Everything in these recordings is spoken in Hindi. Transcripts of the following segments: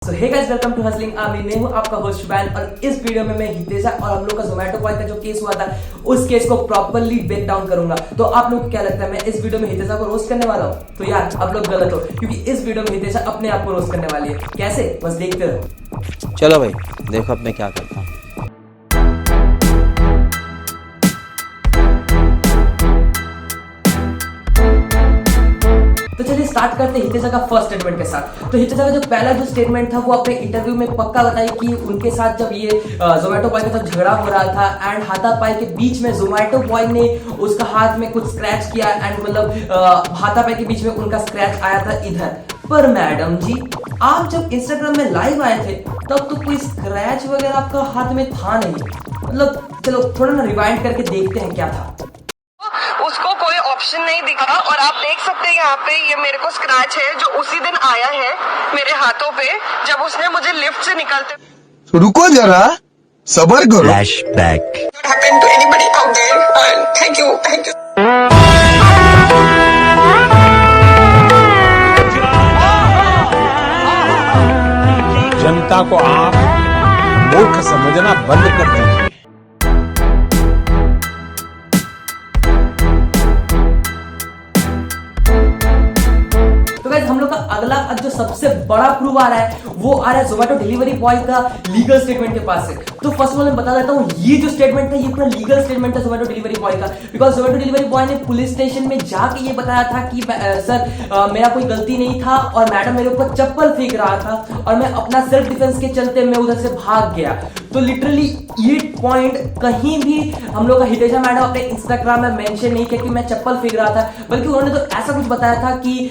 So hey guys, welcome to Hustling Army। मैं हूँ आपका होस्ट बैन और इस वीडियो में मैं हितेशा और हम लोग का जोमेटो बॉय का जो केस हुआ था उस केस को प्रॉपर्ली ब्रेक डाउन करूंगा। तो आप लोग को क्या लगता है मैं इस वीडियो में हितेशा को रोस्ट करने वाला हूँ? तो यार आप लोग गलत हो, क्योंकि इस वीडियो में हितेशा अपने आप को रोस्ट करने वाली है। कैसे? बस देखते रहो। चलो भाई देखो अब मैं क्या करता हूँ। तो चलिए स्टार्ट करते हैं हितेशा का फर्स्ट स्टेटमेंट के साथ। तो हितेशा का जो पहला जो स्टेटमेंट था वो अपने इंटरव्यू में पक्का बताई कि उनके साथ जब ये जोमेटो बॉय के साथ झगड़ा हो रहा था एंड हाथापाई के बीच में जोमेटो बॉय ने उसका हाथ में कुछ स्क्रैच किया एंड मतलब हाथापाई के बीच में उनका स्क्रैच आया था इधर। पर मैडम जी, आप जब इंस्टाग्राम में लाइव आए थे तब तो कोई स्क्रैच वगैरह आपका हाथ में था नहीं। मतलब चलो थोड़ा ना रिवाइंड करके देखते हैं क्या था। उसको कोई ऑप्शन नहीं दिखा और आप देख सकते हैं यहाँ पे ये मेरे को स्क्रैच है जो उसी दिन आया है मेरे हाथों पे जब उसने मुझे लिफ्ट से निकलते। रुको जरा सबर करो। Flashback. happened to anybody out there and thank you. जनता को आप मूर्ख समझना बंद कर दीजिए। हम लोग का अगला जो सबसे बड़ा प्रूफ आ रहा है वो आ रहा है जोमेटो डिलीवरी बॉय का लीगल स्टेटमेंट के पास से। तो फर्स्ट ऑफ ऑल मैं बता देता हूँ ये जो स्टेटमेंट था ये पूरा लीगल स्टेटमेंट था जोमेटो डिलीवरी बॉय का। बिकॉज जोमेटो डिलीवरी बॉय ने पुलिस स्टेशन में जाके ये बताया था कि सर मेरा कोई गलती नहीं था और मैडम मेरे ऊपर चप्पल फेंक रहा था और मैं अपना सेल्फ डिफेंस के चलते मैं उधर से भाग गया। तो लिटरली ये पॉइंट कहीं भी हम लोग का हितेशा मैडम अपने इंस्टाग्राम में मेंशन नहीं किया कि मैं चप्पल फेंक रहा था, बल्कि उन्होंने तो ऐसा कुछ बताया था कि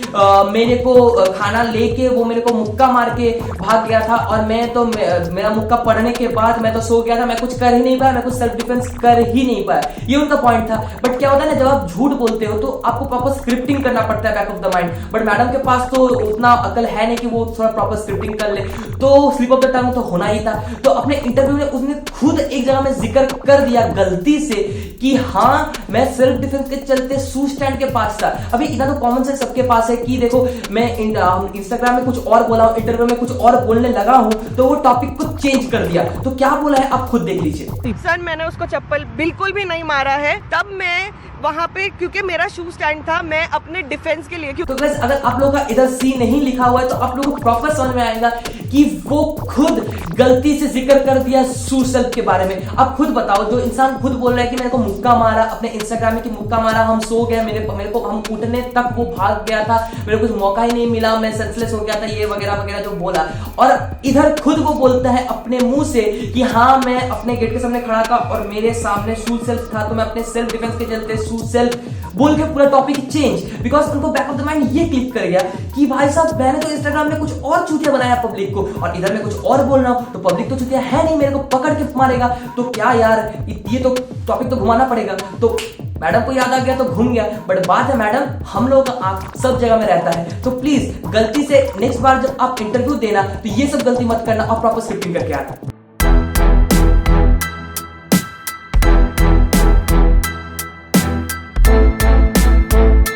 मेरे को खाना लेके वो मेरे को मुक्का मार के भाग गया था और मैं तो मेरा मुक्का पड़ने के बाद मैं तो सो गया था, मैं कुछ कर ही नहीं पाया, मैं कुछ सेल्फ डिफेंस कर ही नहीं पाया। ये उनका पॉइंट था। बट क्या होता है ना, जब आप झूठ बोलते हो तो आपको प्रॉपर स्क्रिप्टिंग करना पड़ता है back of the mind. But madam के पास तो उतना अकल है नहीं कि वो थोड़ा प्रॉपर स्क्रिप्टिंग कर ले, तो स्लिप ऑफ द टंग तो होना ही था। तो अपने इंटरव्यू में उसने खुद एक जगह में जिक्र कर दिया गलती से कि हाँ मैं सेल्फ डिफेंस के चलते शू स्टैंड के पास था। अभी इतना तो कॉमन सेंस सबके पास है कि देखो मैं इंस्टाग्राम में कुछ और बोला हूं, इंटरव्यू में कुछ और बोलने लगा हूं तो वो टॉपिक को चेंज कर दिया। तो क्या बोला है आप खुद देख लीजिए। सर मैंने उसको चप्पल बिल्कुल भी नहीं मारा है, तब मैं वहां पे क्योंकि मेरा शू स्टैंड था मैं अपने डिफेंस के लिए। तो गाइस अगर आप लोगों का इधर सी नहीं लिखा हुआ है तो आप लोगों को प्रॉपर समझ में आएगा कि वो खुद गलती से जिक्र कर दिया शू सेल्फ के बारे में। आप खुद बताओ, जो इंसान खुद बोल रहा है कि मेरे को मुक्का मारा अपने इंस्टाग्राम में कि मुक्का मारा, हम सो गए, मेरे को हम उठने तक वो भाग गया था, मेरे को कुछ मौका ही नहीं मिला, मैं सेंसलेस हो गया था, ये वगैरह वगैरह जो बोला। और इधर खुद वो बोलता है अपने मुंह से कि हाँ मैं अपने गेट के सामने खड़ा था और मेरे सामने शू सेल्फ था तो मैं अपने सेल्फ डिफेंस के चलते शू सेल्फ बोल के पूरा टॉपिक चेंज। बिकॉज उनको बैक ऑफ द माइंड ये क्लिक कर गया कि भाई साहब मैंने तो इंस्टाग्राम में कुछ और चूतिया बनाया पब्लिक को और इधर मैं कुछ और बोल रहा हूं तो पब्लिक तो चूतिया है नहीं, मेरे को पकड़ के मारेगा। तो क्या यार, ये तो टॉपिक तो घुमाना पड़ेगा। तो मैडम को याद आ गया तो घूम गया। बट बात है मैडम, हम लोगों का आंख सब जगह में रहता है, तो प्लीज गलती से नेक्स्ट बार जब आप इंटरव्यू देना तो ये सब गलती मत करना और प्रॉपर स्क्रिप्टिंग करके आना।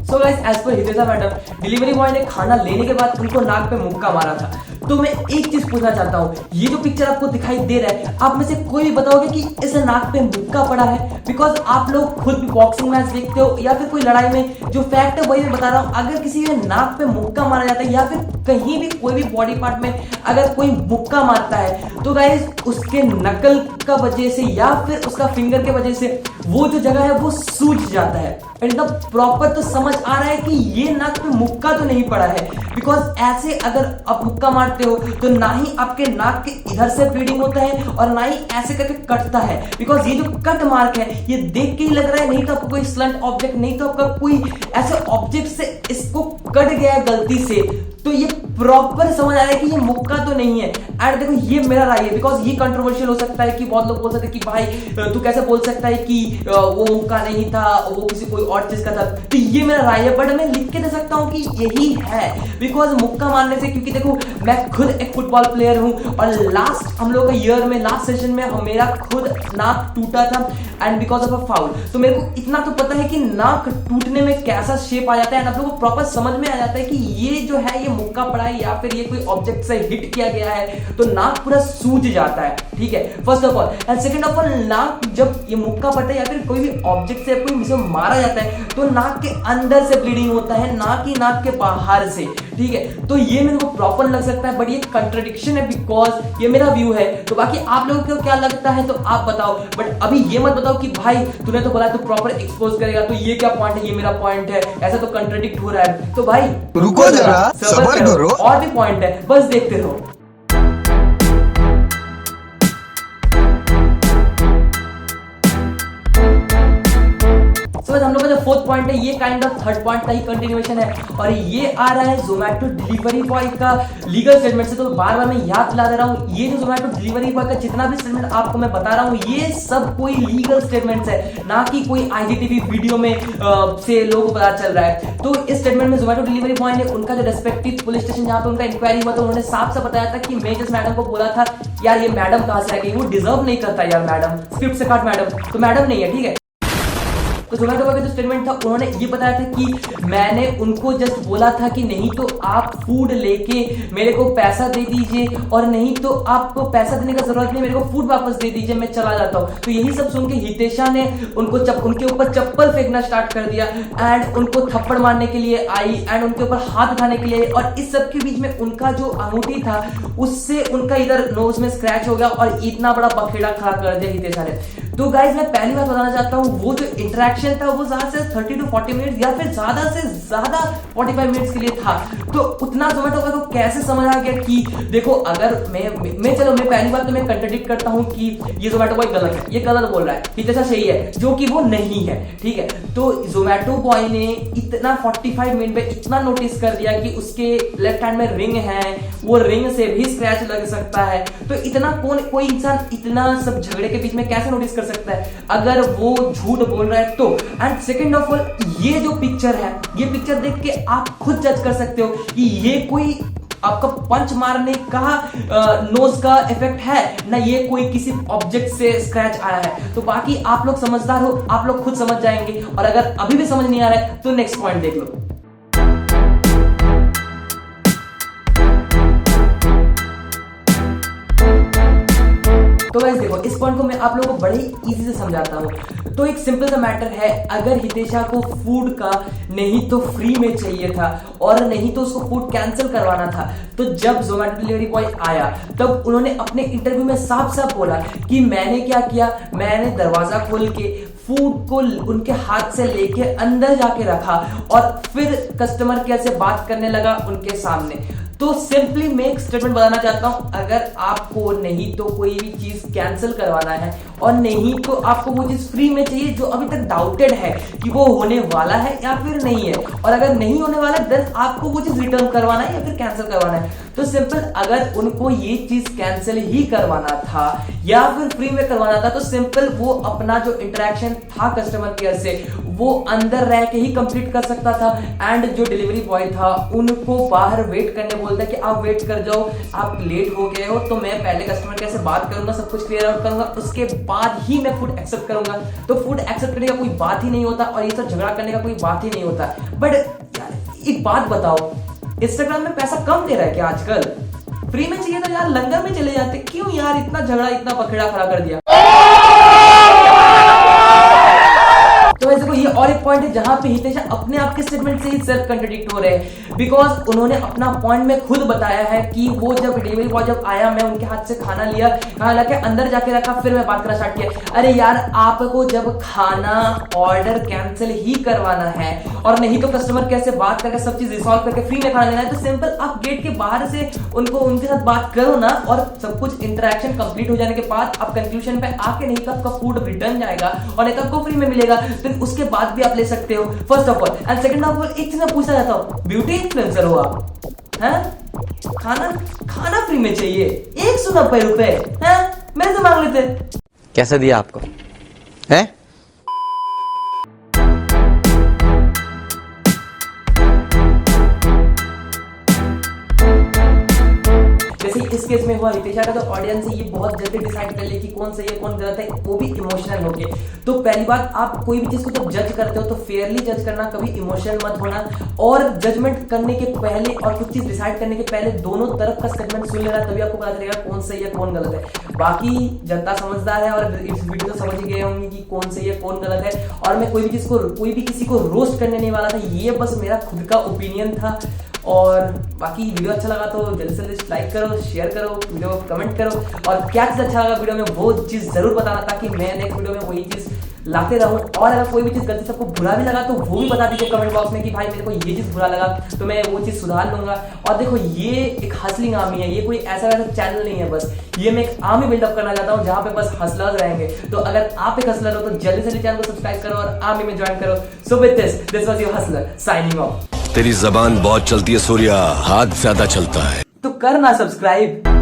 So guys, as per Hitesha madam, delivery boy ने खाना लेने के बाद उनको नाक पे मुक्का मारा था। तो मैं एक चीज पूछना चाहता हूँ, ये जो पिक्चर आपको दिखाई दे रहा है आप में से कोई भी बताओगे कि इस नाक पे मुक्का पड़ा है? बिकॉज आप लोग खुद भी बॉक्सिंग मैच देखते हो या फिर कोई लड़ाई में, जो फैक्ट है वही मैं बता रहा हूँ। अगर किसी के नाक पे मुक्का मारा जाता है या फिर कहीं भी कोई भी बॉडी पार्ट में अगर कोई मुक्का मारता है तो गाइस उसके नकल का वजह से या फिर उसका फिंगर के वजह से वो जो जगह है वो सूज जाता है। एकदम प्रॉपर तो समझ आ रहा है कि ये नाक पे मुक्का तो नहीं पड़ा है। बिकॉज ऐसे अगर आप मुक्का मारते हो तो ना ही आपके नाक के इधर से ब्लीडिंग होता है और ना ही ऐसे करके कटता है। बिकॉज ये जो कट मार्क है ये देख के ही लग रहा है नहीं तो आपको कोई स्लंट ऑब्जेक्ट, नहीं तो आपका कोई ऐसे ऑब्जेक्ट से इसको कट गया है गलती से। तो ये प्रॉपर समझ आ रहा है कि ये मुक्का तो नहीं है। एंड देखो ये मेरा राय है, बिकॉज ये कंट्रोवर्शियल हो सकता है कि बहुत लोग बोल सकते हैं कि भाई तू कैसे बोल सकता है कि वो मुक्का नहीं था, वो किसी कोई और चीज का था। तो ये मेरा राय है, बट मैं लिख के दे सकता हूँ कि यही है। बिकॉज मुक्का मारने से, क्योंकि देखो मैं खुद एक फुटबॉल प्लेयर हूँ और लास्ट हम लोग का ईयर में लास्ट सेशन में मेरा खुद नाक टूटा था and because of a foul. तो मेरे को इतना तो पता है कि नाक टूटने में कैसा शेप आ जाता है एंड आप लोगों को प्रॉपर समझ में आ जाता है कि ये जो है ये मुक्का पड़ा रहा है या फिर ये कोई ऑब्जेक्ट से हिट किया गया है तो नाक पूरा सूज जाता है, ठीक है, first of all. And second of all, नाक जब ये मुक्का पड़ता है या फिर कोई भी ऑब्जेक्ट से कोई मुझे मारा जाता है तो नाक के अंदर से ब्लीडिंग होता है, ना कि नाक के बाहर से, ठीक है। तो ये मेरे को प्रॉपर लग सकता है, बट ये कंट्रडिक्शन है बिकॉज ये मेरा व्यू है। तो बाकी आप लोगों को क्या लगता है तो आप बताओ, बट अभी ये मत बताओ कि भाई तूने तो बोला तू प्रॉपर एक्सपोज करेगा, तो ये क्या पॉइंट है, ये मेरा पॉइंट है, ऐसा तो कंट्रडिक्ट हो रहा है। तो भाई रुको जरा, सब्र करो, और भी पॉइंट है, बस देखते रहो। हम लोग का जो फोर्थ पॉइंट है ये काइंड ऑफ थर्ड पॉइंट का ही कंटिन्यूएशन है और ये आ रहा है जोमेटो डिलीवरी बॉय का लीगल स्टेटमेंट से। तो बार बार मैं याद दिला दे रहा हूँ, ये जो जोमेटो डिलीवरी बॉय का जितना भी स्टेटमेंट आपको मैं बता रहा हूँ ये सब कोई लीगल स्टेटमेंट्स है, ना कि कोई आईजीटीवी वीडियो में से लोगों को पता चल रहा है। तो इस स्टेटमेंट में जोमेटो डिलीवरी बॉय ने उनका जो रेस्पेक्टिव पुलिस स्टेशन जहाँ पे उनका इंक्वायरी हुआ तो उन्होंने साफ साफ बताया था कि मैं जिस मैडम को बोला था यार ये मैडम कहाँ से आ गई, वो डिजर्व नहीं करता यार मैडम, स्क्रिप्ट से काट मैडम, तो मैडम नहीं है, ठीक है। तो जोमेटो का जो स्टेटमेंट था उन्होंने ये बताया था कि मैंने उनको जस्ट बोला था कि नहीं तो आप फूड लेके मेरे को पैसा दे दीजिए और नहीं तो आपको पैसा देने का जरूरत नहीं, मेरे को फूड वापस दे दीजिए, मैं चला जाता हूँ। तो यही सब सुन के हितेशा ने उनको उनके ऊपर चप्पल फेंकना स्टार्ट कर दिया एंड उनको थप्पड़ मारने के लिए आई एंड उनके ऊपर हाथ उठाने के लिए, और इस सब के बीच में उनका जो अंगूठी था उससे उनका इधर नोज में स्क्रैच हो गया और इतना बड़ा बखेड़ा खड़ा कर दिया हितेशा ने। तो गाइज मैं पहली बात बताना चाहता हूँ वो जो इंटरेक्शन था वो ज्यादा से 30 to 40 मिनट या फिर ज्यादा से ज्यादा 45 मिनट्स के लिए था। तो उतना जोमेटो का तो कैसे समझ आ गया कि देखो अगर मैं चलो मैं पहली बात तो मैं कंट्रडिक्ट करता हूँ कि ये जोमेटो बॉय गलत है, ये गलत बोल रहा है, हितेशा सही है, जो कि वो नहीं है, ठीक है। तो जोमेटो बॉय ने इतना 45 मिनट में इतना नोटिस कर दिया कि उसके लेफ्ट हैंड में रिंग है, वो रिंग से भी स्क्रैच लग सकता है। तो इतना कोई इंसान इतना सब झगड़े के बीच में कैसे नोटिस सकता है अगर वो झूठ बोल रहा है तो। एंड सेकंड ऑफ ऑल ये जो पिक्चर है, ये पिक्चर देख के आप खुद जज कर सकते हो कि ये कोई आपका पंच मारने का नोज का इफेक्ट है ना, ये कोई किसी ऑब्जेक्ट से स्क्रैच आया है। तो बाकी आप लोग समझदार हो, आप लोग खुद समझ जाएंगे, और अगर अभी भी समझ नहीं आ रहा है तो नेक्स्ट पॉइंट देख लो। तो गाइस देखो इस पॉइंट को मैं आप लोगों को बड़े ही इजी से समझाता हूँ। तो एक सिंपल सा मैटर है, अगर हितेशा को फूड का नहीं तो फ्री में चाहिए था और नहीं तो उसको फूड कैंसिल करवाना था, तो जब जोमेटो डिलीवरी बॉय आया तब उन्होंने अपने इंटरव्यू में साफ साफ बोला कि मैंने क्या किया, मैंने दरवाजा खोल के फूड को उनके हाथ से लेके अंदर जाके रखा और फिर कस्टमर केयर से बात करने लगा उनके सामने। तो सिंपली मैं एक स्टेटमेंट बताना चाहता हूं, अगर आपको नहीं तो कोई भी चीज कैंसिल करवाना है और नहीं तो आपको वो चीज फ्री में चाहिए जो अभी तक डाउटेड है कि वो होने वाला है या फिर नहीं है, और अगर नहीं होने वाला है देन आपको वो चीज रिटर्न करवाना है या फिर कैंसिल करवाना है। तो सिंपल अगर उनको ये चीज कैंसिल ही करवाना था या फिर फ्री में करवाना था तो सिंपल वो अपना जो इंटरेक्शन था कस्टमर केयर से वो अंदर रह के ही कंप्लीट कर सकता था। एंड जो डिलीवरी बॉय था उनको बाहर वेट करने बोलता कि आप वेट कर जाओ, आप लेट हो गए हो तो मैं पहले कस्टमर केयर से बात करूंगा, सब कुछ क्लियर आउट करूंगा, उसके बाद ही मैं फूड एक्सेप्ट करूंगा। तो फूड एक्सेप्ट करने का कोई बात ही नहीं होता और ये सब झगड़ा करने का कोई बात ही नहीं होता। बट यार एक बात बताओ, इंस्टाग्राम में पैसा कम दे रहा है क्या आजकल? फ्री में चाहिए तो यार लंगर में चले जाते, क्यों यार इतना झगड़ा इतना बखेड़ा खड़ा कर दिया? तो वैसे को ये और एक पॉइंट है जहां पे हितेशा अपने आप के स्टेटमेंट से ही सेल्फ कंट्रडिक्ट हो रहे हैं, बिकॉज उन्होंने अपना पॉइंट में खुद बताया है कि वो जब डिलीवरी बॉय जब आया मैं उनके हाथ से खाना लिया, खाना लेके अंदर जाके रखा, फिर मैं बात करना स्टार्ट किया। अरे यार आपको जब खाना ऑर्डर कैंसिल ही करवाना है और नहीं तो कस्टमर केयर से बात करके सब चीज रिसॉल्व करके फ्री में खाना लेना है तो सिंपल आप गेट के बाहर से उनके साथ बात करो ना, और सब कुछ इंटरेक्शन कंप्लीट हो जाने के बाद आप कंक्लूजन पे आके नहीं तो आपका फूड रिटर्न जाएगा और नहीं तो आपको फ्री में मिलेगा, तो उसके बाद भी आप ले सकते हो first of all. And second of all एक चीज मैं पूछना चाहता हूँ, ब्यूटी इन्फ्लुएंसर हो आप हैं? खाना फ्री में चाहिए 190 रुपए हैं, मेरे से मांग लेते। कैसे दिया आपको है? जैसे इस केस में में हुआ हितेशा का तो ऑडियंस ये बहुत जल्दी डिसाइड कर ले कि कौन सही है कौन गलत है, वो भी इमोशनल होके। तो पहली बात, आप कोई भी चीज को जब जज करते हो तो फेयरली जज करना, कभी इमोशनल मत होना, और जजमेंट करने के पहले और कुछ चीज डिसाइड करने के पहले दोनों तरफ का स्टेटमेंट सुन लेना, तभी आपको पता चलेगा कौन सही है कौन गलत है। बाकी जनता समझदार है और इस वीडियो तो समझ ही गए होंगे कि कौन सही है कौन गलत है, और मैं कोई भी किसी को रोस्ट करने नहीं वाला था, ये बस मेरा खुद का ओपिनियन था। और बाकी वीडियो अच्छा लगा तो जल्दी से जल्दी लाइक करो, शेयर करो, वीडियो को कमेंट करो, और क्या चीज़ अच्छा लगा वीडियो में वो चीज़ जरूर बताना, ताकि मैं नेक्स्ट वीडियो में वही चीज़ लाते रहूं। और अगर कोई भी चीज़ गलती से आपको बुरा भी लगा तो वो भी बता दीजिए कमेंट बॉक्स में कि भाई मेरे को ये चीज़ बुरा लगा, तो मैं वो चीज़ सुधार लूंगा। और देखो, ये एक हसलिंग आर्मी है, ये कोई ऐसा वैसा चैनल नहीं है, बस ये मैं एक आर्मी बिल्डअप करना चाहता हूँ जहाँ पे बस हसलर्स रहेंगे। तो अगर आप एक हसलर हो तो जल्दी से चैनल को सब्सक्राइब करो और आर्मी में ज्वाइन करो। So with this was your Hustler signing off. तेरी जबान बहुत चलती है सूर्या, हाथ ज्यादा चलता है। तो करना सब्सक्राइब।